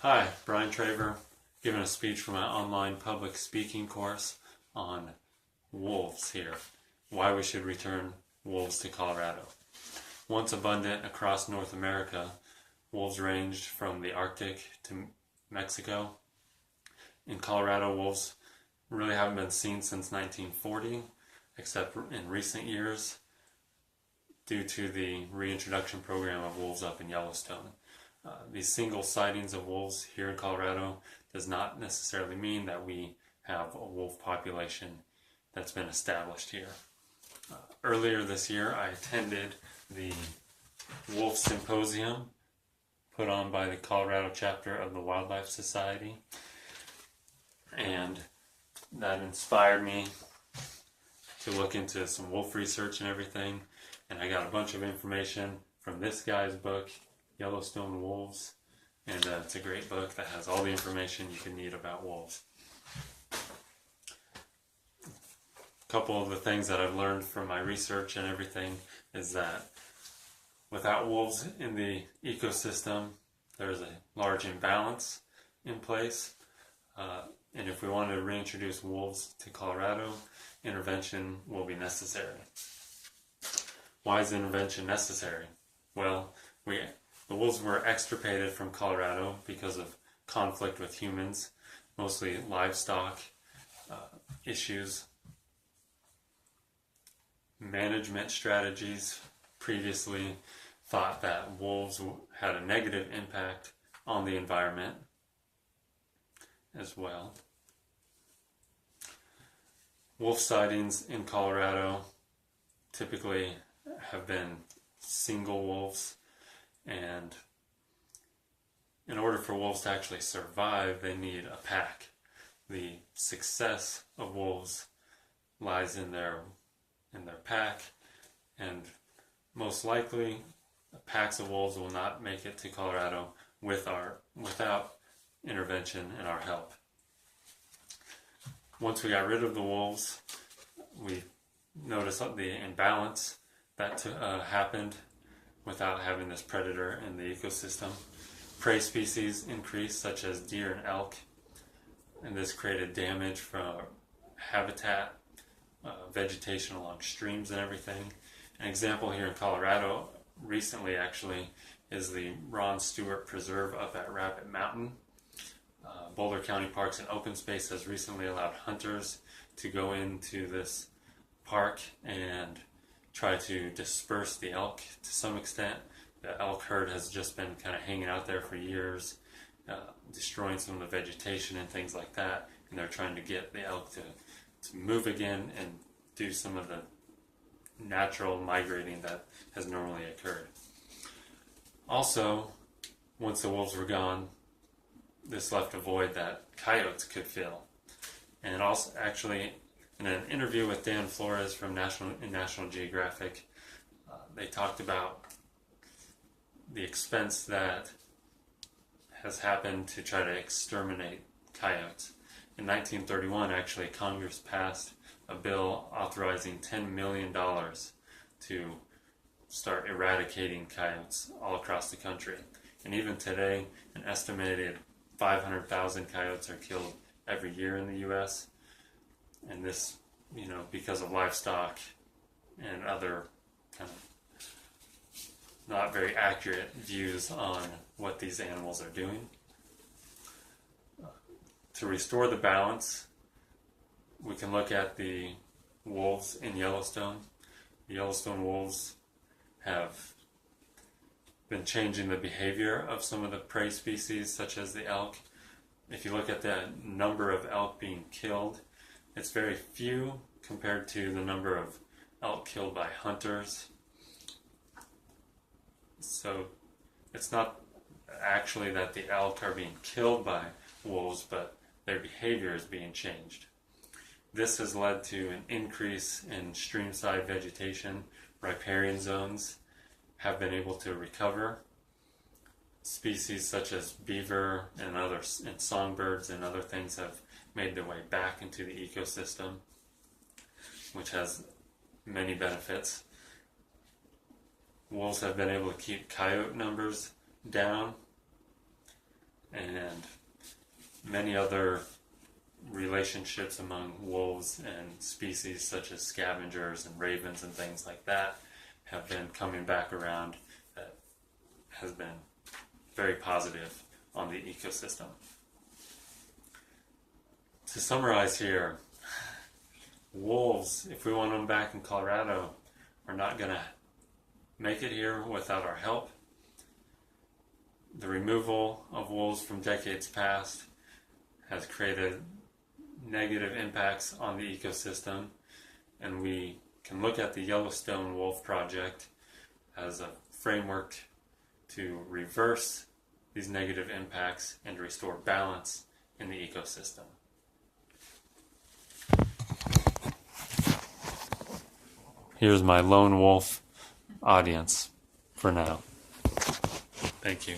Hi, Brian Traver, giving a speech for my online public speaking course on wolves here. Why we should return wolves to Colorado. Once abundant across North America, wolves ranged from the Arctic to Mexico. In Colorado, wolves really haven't been seen since 1940, except in recent years due to the reintroduction program of wolves up in Yellowstone. These single sightings of wolves here in Colorado does not necessarily mean that we have a wolf population that's been established here. Earlier this year, I attended the Wolf Symposium put on by the Colorado chapter of the Wildlife Society, and that inspired me to look into some wolf research and everything, and I got a bunch of information from this guy's book, Yellowstone Wolves, and it's a great book that has all the information you can need about wolves. A couple of the things that I've learned from my research and everything is that without wolves in the ecosystem, there's a large imbalance in place, and if we want to reintroduce wolves to Colorado, intervention will be necessary. Why is intervention necessary? Well, the wolves were extirpated from Colorado because of conflict with humans, mostly livestock issues. Management strategies previously thought that wolves had a negative impact on the environment as well. Wolf sightings in Colorado typically have been single wolves, and in order for wolves to actually survive, they need a pack. The success of wolves lies in their pack, and most likely packs of wolves will not make it to Colorado without intervention and our help. Once we got rid of the wolves, we noticed the imbalance that happened without having this predator in the ecosystem. Prey species increased, such as deer and elk, and this created damage from habitat, vegetation along streams and everything. An example here in Colorado recently actually is the Ron Stewart Preserve up at Rabbit Mountain. Boulder County Parks and Open Space has recently allowed hunters to go into this park and try to disperse the elk to some extent. The elk herd has just been kind of hanging out there for years, destroying some of the vegetation and things like that, and they're trying to get the elk to move again and do some of the natural migrating that has normally occurred. Also, once the wolves were gone, this left a void that coyotes could fill. And also, actually, in an interview with Dan Flores from National Geographic, they talked about the expense that has happened to try to exterminate coyotes. In 1931, actually, Congress passed a bill authorizing $10 million to start eradicating coyotes all across the country. And even today, an estimated 500,000 coyotes are killed every year in the U.S. And this, because of livestock and other kind of not very accurate views on what these animals are doing. To restore the balance, we can look at the wolves in Yellowstone. The Yellowstone wolves have been changing the behavior of some of the prey species, such as the elk. If you look at the number of elk being killed, it's very few compared to the number of elk killed by hunters. So it's not actually that the elk are being killed by wolves, but their behavior is being changed. This has led to an increase in streamside vegetation. Riparian zones have been able to recover. Species such as beaver and songbirds and other things have made their way back into the ecosystem, which has many benefits. Wolves have been able to keep coyote numbers down. and many other relationships among wolves and species such as scavengers and ravens and things like that have been coming back around. That has been very positive on the ecosystem. To summarize here, wolves, if we want them back in Colorado, are not going to make it here without our help. The removal of wolves from decades past has created negative impacts on the ecosystem, and we can look at the Yellowstone Wolf Project as a framework to reverse these negative impacts and restore balance in the ecosystem. Here's my lone wolf audience for now. Thank you.